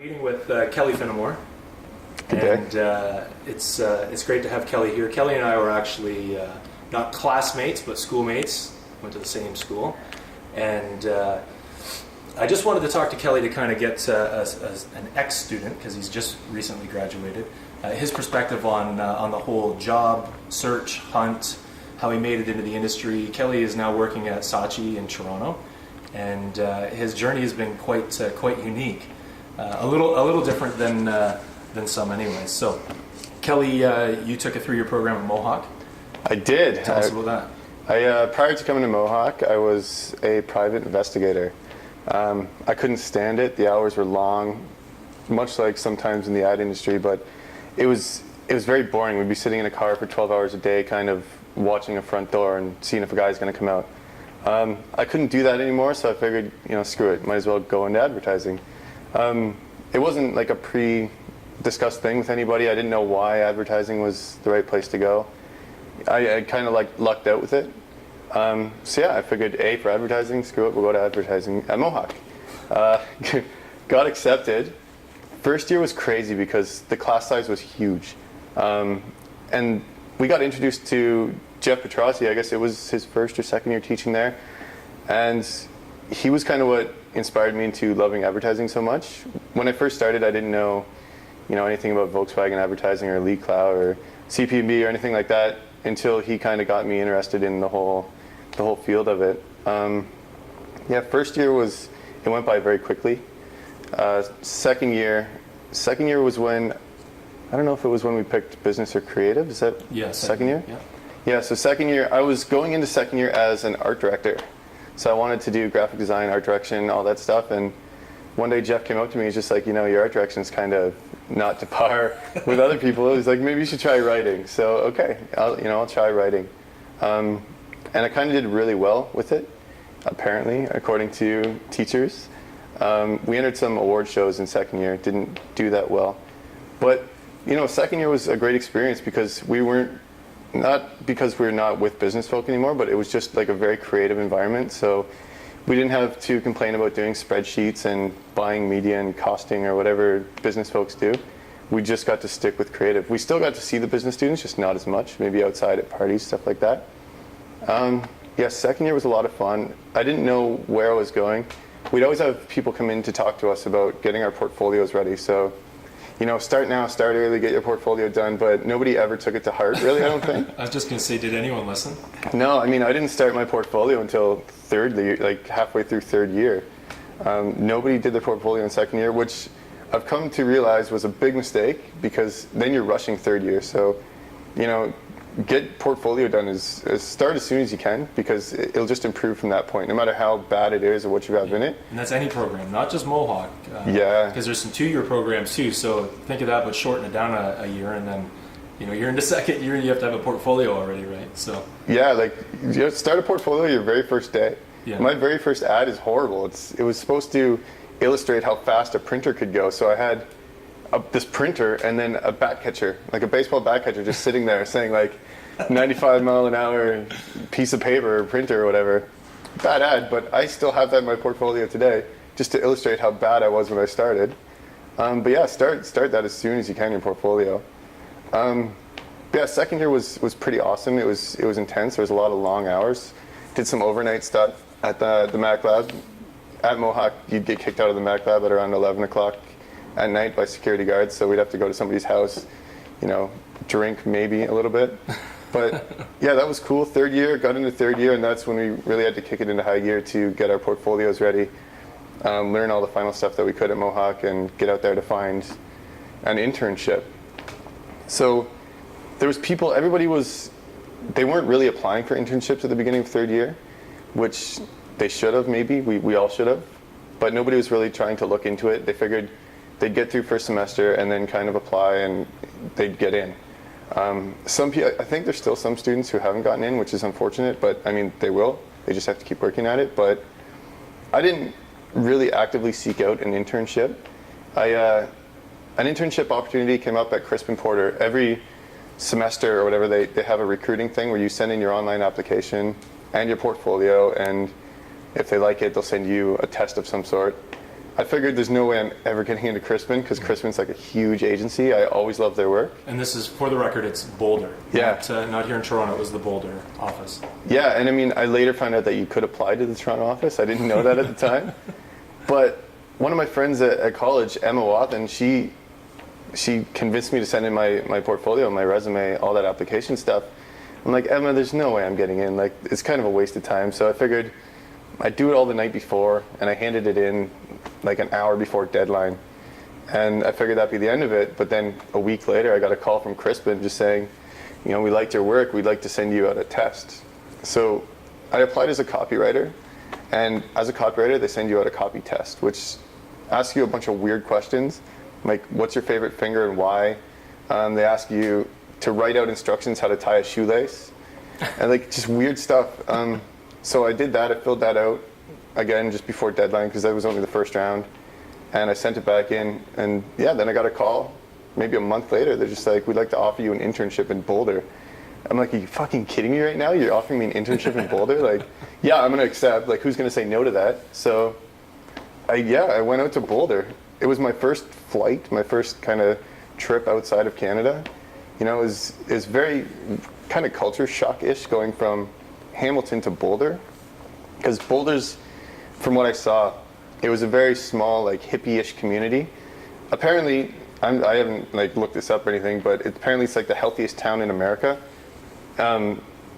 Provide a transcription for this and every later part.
Meeting with Kelly Finnamore, Good and it's great to have Kelly here. Kelly and I were actually not classmates, but schoolmates. Went to the same school, and I just wanted to talk to Kelly to kind of get an ex-student, because he's just recently graduated, his perspective on the whole job search hunt, how he made it into the industry. Kelly is now working at Saatchi in Toronto, and his journey has been quite unique. A little different than some, anyways. So, Kelly, you took a 3-year program at Mohawk. I did. Tell us about that. Prior to coming to Mohawk, I was a private investigator. I couldn't stand it. The hours were long, much like sometimes in the ad industry, but it was very boring. We'd be sitting in a car for 12 hours a day, kind of watching a front door and seeing if a guy's going to come out. I couldn't do that anymore, so I figured, screw it. Might as well go into advertising. It wasn't like a pre-discussed thing with anybody. I didn't know why advertising was the right place to go. I kind of lucked out with it. So yeah, I figured A for advertising, screw it, we'll go to advertising at Mohawk. Got accepted. First year was crazy because the class size was huge. And we got introduced to Jeff Petrossi. I guess it was his first or second year teaching there. And he was kind of what inspired me into loving advertising so much. When I first started, I didn't know, anything about Volkswagen advertising or Lee Clow or CP&B or anything like that until he kind of got me interested in the whole field of it. First year it went by very quickly. Second year was when, I don't know if it was when we picked business or creative. Is that second year? Yeah. Yeah, so second year, I was going into second year as an art director. So I wanted to do graphic design, art direction, all that stuff. And one day Jeff came up to me, he's just like, your art direction is kind of not to par with other people. He's like, maybe you should try writing. So, okay, I'll try writing. And I kind of did really well with it, apparently, according to teachers. We entered some award shows in second year, didn't do that well. But, second year was a great experience because not because we're not with business folk anymore, but it was just like a very creative environment. So we didn't have to complain about doing spreadsheets and buying media and costing or whatever business folks do. We just got to stick with creative. We still got to see the business students, just not as much, maybe outside at parties, stuff like that. Second year was a lot of fun. I didn't know where I was going. We'd always have people come in to talk to us about getting our portfolios ready. So, start now, start early, get your portfolio done, but nobody ever took it to heart, really, I don't think. I was just going to say, did anyone listen? No, I didn't start my portfolio until third year, like halfway through third year. Nobody did their portfolio in second year, which I've come to realize was a big mistake because then you're rushing third year. So, get portfolio done start as soon as you can because it'll just improve from that point, no matter how bad it is or what you have in it. And that's any program, not just Mohawk. Because there's some 2-year programs too, so think of that, but shorten it down a year, and then you're into second year and you have to have a portfolio already, right? So start a portfolio your very first day. Yeah. My very first ad is horrible. It was supposed to illustrate how fast a printer could go, so I had this printer and then a bat catcher, like a baseball bat catcher, just sitting there saying like 95 mile an hour piece of paper or printer or whatever. Bad ad, but I still have that in my portfolio today just to illustrate how bad I was when I started. Start that as soon as you can in your portfolio. Second year was pretty awesome. It was intense. There was a lot of long hours. Did some overnight stuff at the Mac Lab. At Mohawk, you'd get kicked out of the Mac Lab at around 11 o'clock at night by security guards, so we'd have to go to somebody's house, drink maybe a little bit. But that was cool. Third year, got into third year, and that's when we really had to kick it into high gear to get our portfolios ready, learn all the final stuff that we could at Mohawk, and get out there to find an internship. So there was people, they weren't really applying for internships at the beginning of third year, which they should have maybe, we all should have, but nobody was really trying to look into it. They figured they'd get through first semester and then kind of apply and they'd get in. I think there's still some students who haven't gotten in, which is unfortunate, but they will. They just have to keep working at it. But I didn't really actively seek out an internship. An internship opportunity came up at Crispin Porter. Every semester or whatever, they have a recruiting thing where you send in your online application and your portfolio, and if they like it, they'll send you a test of some sort. I figured there's no way I'm ever getting into Crispin because Crispin's like a huge agency. I always love their work. And this is, for the record, it's Boulder. Yeah. Not here in Toronto. It was the Boulder office. Yeah, and I mean, I later found out that you could apply to the Toronto office. I didn't know that at the time. But one of my friends at college, Emma Wathen, she convinced me to send in my portfolio, my resume, all that application stuff. I'm like, Emma, there's no way I'm getting in. Like, it's kind of a waste of time. So I figured I'd do it all the night before, and I handed it in like an hour before deadline. And I figured that'd be the end of it. But then a week later, I got a call from Crispin just saying, you know, we liked your work. We'd like to send you out a test. So I applied as a copywriter. And as a copywriter, they send you out a copy test, which asks you a bunch of weird questions, like what's your favorite finger and why? They ask you to write out instructions how to tie a shoelace, and like just weird stuff. So I did that. I filled that out again just before deadline because that was only the first round, and I sent it back in. And yeah, then I got a call maybe a month later. They're just like, we'd like to offer you an internship in Boulder. I'm like, are you fucking kidding me right now? You're offering me an internship in Boulder? Like, yeah, I'm gonna accept. Like, who's gonna say no to that? So I went out to Boulder. It was my first flight, my first kind of trip outside of Canada. You know, it was very kind of culture shock-ish going from Hamilton to Boulder, because Boulder's, from what I saw, it was a very small, like hippie-ish community. Apparently, I haven't like looked this up or anything, but apparently it's like the healthiest town in America.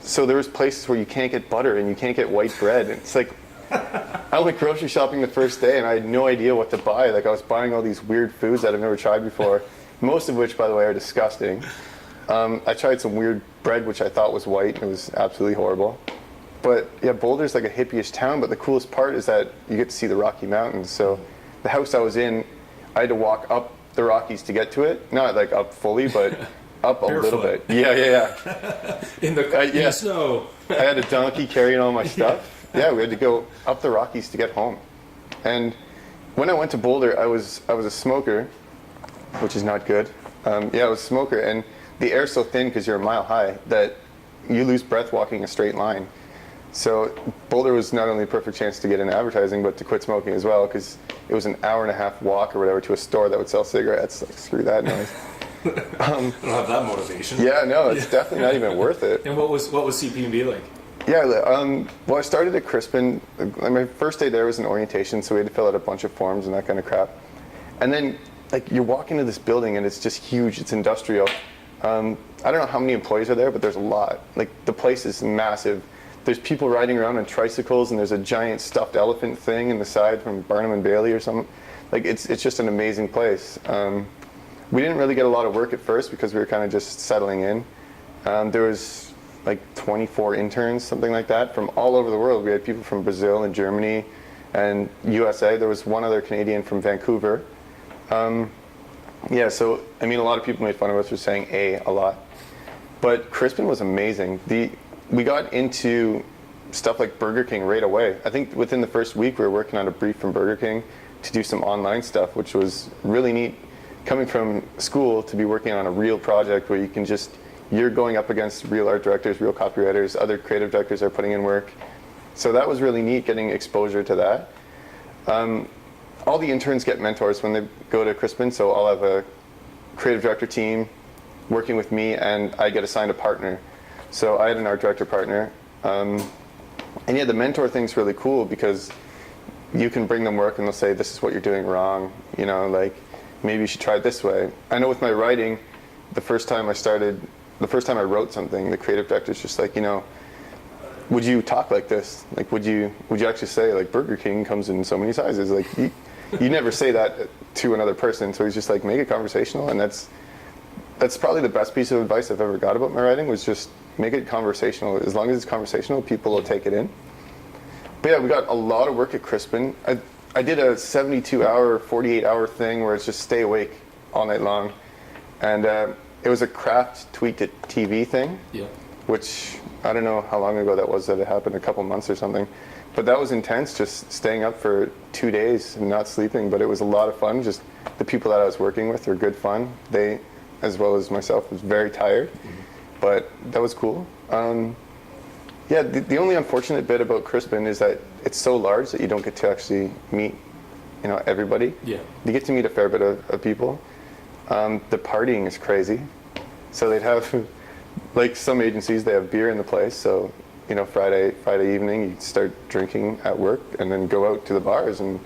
So there was places where you can't get butter and you can't get white bread. And it's like, I went grocery shopping the first day and I had no idea what to buy. Like, I was buying all these weird foods that I've never tried before, most of which, by the way, are disgusting. I tried some weird bread which I thought was white, and it was absolutely horrible. But yeah, Boulder's like a hippie-ish town, but the coolest part is that you get to see the Rocky Mountains. So the house I was in, I had to walk up the Rockies to get to it. Not like up fully, but up a little bit. Yeah. In the snow. I had a donkey carrying all my stuff. Yeah, we had to go up the Rockies to get home. And when I went to Boulder, I was a smoker, which is not good. I was a smoker, and the air's so thin because you're a mile high that you lose breath walking a straight line. So Boulder was not only a perfect chance to get into advertising, but to quit smoking as well, because it was an hour and a half walk or whatever to a store that would sell cigarettes. Like, screw that noise. I don't have that motivation. Yeah, no, it's definitely not even worth it. And what was CP&B like? Yeah, well, I started at Crispin. My first day there was an orientation, so we had to fill out a bunch of forms and that kind of crap. And then, like, you walk into this building and it's just huge. It's industrial. I don't know how many employees are there, but there's a lot. Like, the place is massive. There's people riding around on tricycles, and there's a giant stuffed elephant thing in the side from Barnum and Bailey or something. Like, it's just an amazing place. We didn't really get a lot of work at first because we were kind of just settling in. There was like 24 interns, something like that, from all over the world. We had people from Brazil and Germany and USA. There was one other Canadian from Vancouver. So, I mean, a lot of people made fun of us for saying a lot. But Crispin was amazing. We got into stuff like Burger King right away. I think within the first week we were working on a brief from Burger King to do some online stuff, which was really neat. Coming from school to be working on a real project where you're going up against real art directors, real copywriters, other creative directors are putting in work. So that was really neat, getting exposure to that. All the interns get mentors when they go to Crispin, so I'll have a creative director team working with me, and I get assigned a partner. So I had an art director partner. And yeah, the mentor thing's really cool because you can bring them work and they'll say, this is what you're doing wrong, you know, like, maybe you should try it this way. I know with my writing, the first time I wrote something, the creative director's just like, you know, would you talk like this? Like, would you actually say, like, Burger King comes in so many sizes? Like, you never say that to another person. So he's just like, make it conversational. And that's probably the best piece of advice I've ever got about my writing, was just make it conversational. As long as it's conversational, people will take it in. But yeah, we got a lot of work at Crispin. I did a 72-hour, 48-hour thing where it's just stay awake all night long. And it was a craft tweet to TV thing, which I don't know how long ago that was that it happened, a couple months or something. But that was intense, just staying up for 2 days and not sleeping. But it was a lot of fun. Just the people that I was working with were good fun. They, as well as myself, was very tired. But that was cool. The only unfortunate bit about Crispin is that it's so large that you don't get to actually meet everybody. Yeah. You get to meet a fair bit of people. The partying is crazy. So they'd have, like some agencies, they have beer in the place. So, Friday evening, you start drinking at work and then go out to the bars and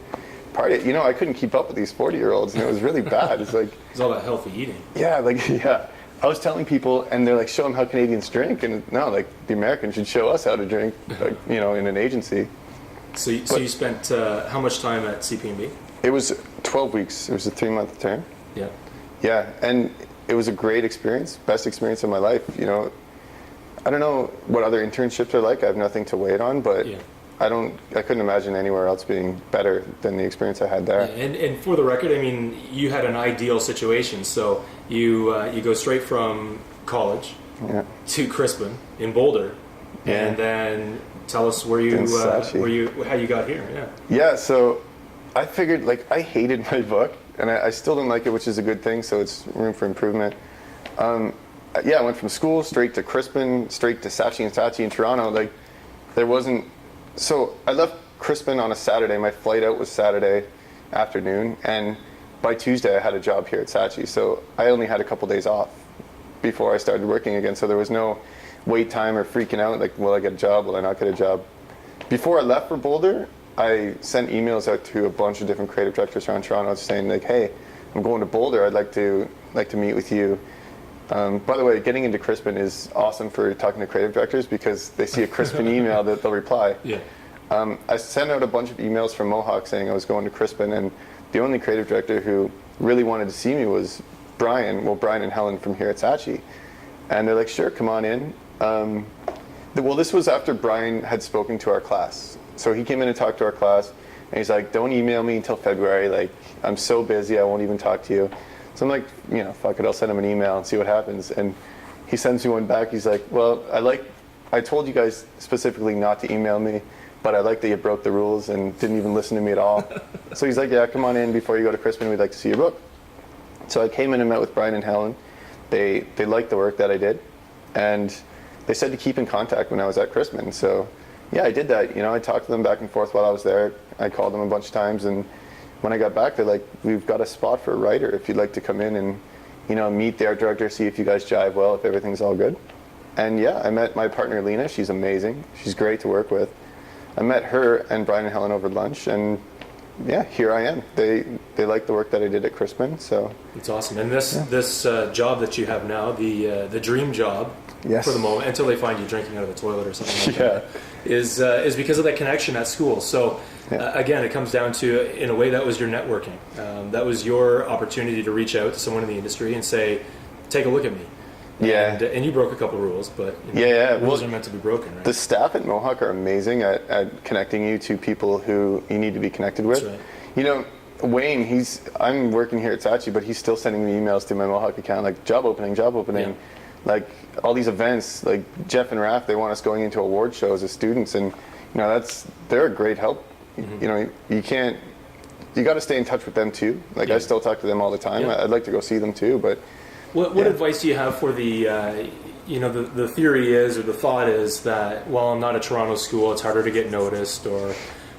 party. I couldn't keep up with these 40-year-olds, and it was really bad. It's like It's all about healthy eating. yeah, yeah. I was telling people, and they're like, show them how Canadians drink, and no, like the Americans should show us how to drink, like, in an agency. So you spent how much time at CP&B? It was 12 weeks. It was a 3-month term. Yeah. Yeah, and it was a great experience, best experience of my life. I don't know what other internships are like. I have nothing to weigh it on, but Yeah. I couldn't imagine anywhere else being better than the experience I had there. And for the record, I mean, you had an ideal situation. So you go straight from college Yeah. to Crispin in Boulder, Yeah. and then tell us how you got here. Yeah. Yeah, so I figured, I hated my book, and I still don't like it, which is a good thing, so it's room for improvement. I went from school straight to Crispin, straight to Saatchi & Saatchi in Toronto. There wasn't... So I left Crispin on a Saturday. My flight out was Saturday afternoon, and by Tuesday I had a job here at Saatchi. So I only had a couple days off before I started working again. So there was no wait time or freaking out, will I get a job, will I not get a job? Before I left for Boulder, I sent emails out to a bunch of different creative directors around Toronto saying, hey, I'm going to Boulder. I'd like to meet with you. By the way, getting into Crispin is awesome for talking to creative directors because they see a Crispin email that they'll reply. Yeah. I sent out a bunch of emails from Mohawk saying I was going to Crispin, and the only creative director who really wanted to see me was Brian and Helen from here at Saatchi. And they're like, sure, come on in. This was after Brian had spoken to our class. So he came in and talked to our class, and he's like, don't email me until February. I'm so busy, I won't even talk to you. So I'm like, fuck it, I'll send him an email and see what happens. And he sends me one back. He's like, well, I told you guys specifically not to email me, but I like that you broke the rules and didn't even listen to me at all. So he's like, yeah, come on in before you go to Crispin. We'd like to see your book. So I came in and met with Brian and Helen. They liked the work that I did, and they said to keep in contact when I was at Crispin. So yeah, I did that. I talked to them back and forth while I was there. I called them a bunch of times, and when I got back, they're like, we've got a spot for a writer if you'd like to come in and, meet the art director, see if you guys jive well, if everything's all good. And yeah, I met my partner, Lena. She's amazing. She's great to work with. I met her and Brian and Helen over lunch, and yeah, here I am. They like the work that I did at Crispin, so. It's awesome. And this job that you have now, the dream job, yes, for the moment, until they find you drinking out of a toilet or something like yeah, that, is because of that connection at school. So yeah. Again, it comes down to, in a way, that was your networking. That was your opportunity to reach out to someone in the industry and say, take a look at me. Yeah. And you broke a couple rules, but rules are meant to be broken, right? The staff at Mohawk are amazing at connecting you to people who you need to be connected with. That's right. Wayne, I'm working here at Saatchi, but he's still sending me emails to my Mohawk account, like job opening, Yeah. like all these events, like Jeff and Raph, they want us going into award shows as students, and they're a great help. Mm-hmm. You got to stay in touch with them too. I still talk to them all the time. Yeah. I'd like to go see them too, but. What advice do you have for the theory is, or the thought is that, well, I'm not a Toronto school, it's harder to get noticed, or,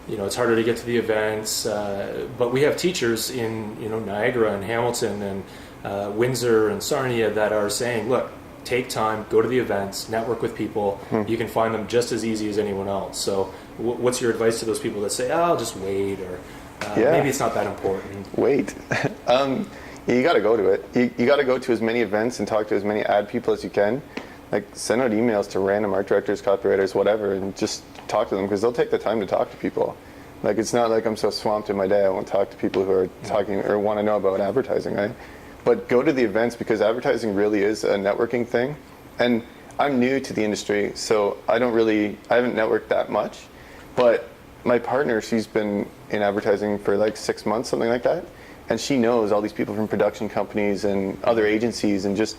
it's harder to get to the events, but we have teachers in, Niagara and Hamilton and Windsor and Sarnia that are saying, look, take time, go to the events, network with people, you can find them just as easy as anyone else. So what's your advice to those people that say, I'll just wait, or maybe it's not that important? Wait. You got to go to it. You got to go to as many events and talk to as many ad people as you can. Send out emails to random art directors, copywriters, whatever, and just talk to them because they'll take the time to talk to people. It's not like I'm so swamped in my day I won't talk to people who are talking or want to know about advertising, right? But go to the events because advertising really is a networking thing. And I'm new to the industry, so I haven't networked that much. But my partner, she's been in advertising for 6 months, something like that. And she knows all these people from production companies and other agencies and just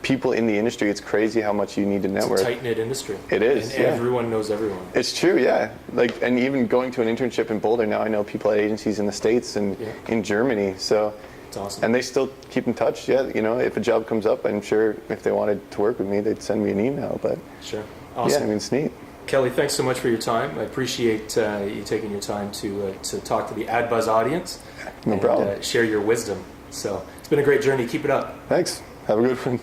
people in the industry. It's crazy how much you need to network. It's a tight-knit industry. It is, and everyone knows everyone. It's true, yeah. And even going to an internship in Boulder now, I know people at agencies in the States and in Germany. So it's awesome. And they still keep in touch. Yeah, if a job comes up, I'm sure if they wanted to work with me, they'd send me an email. But sure, awesome. Yeah, it's neat. Kelly, thanks so much for your time. I appreciate you taking your time to talk to the AdBuzz audience. No problem. Share your wisdom. So it's been a great journey. Keep it up. Thanks. Have a good one.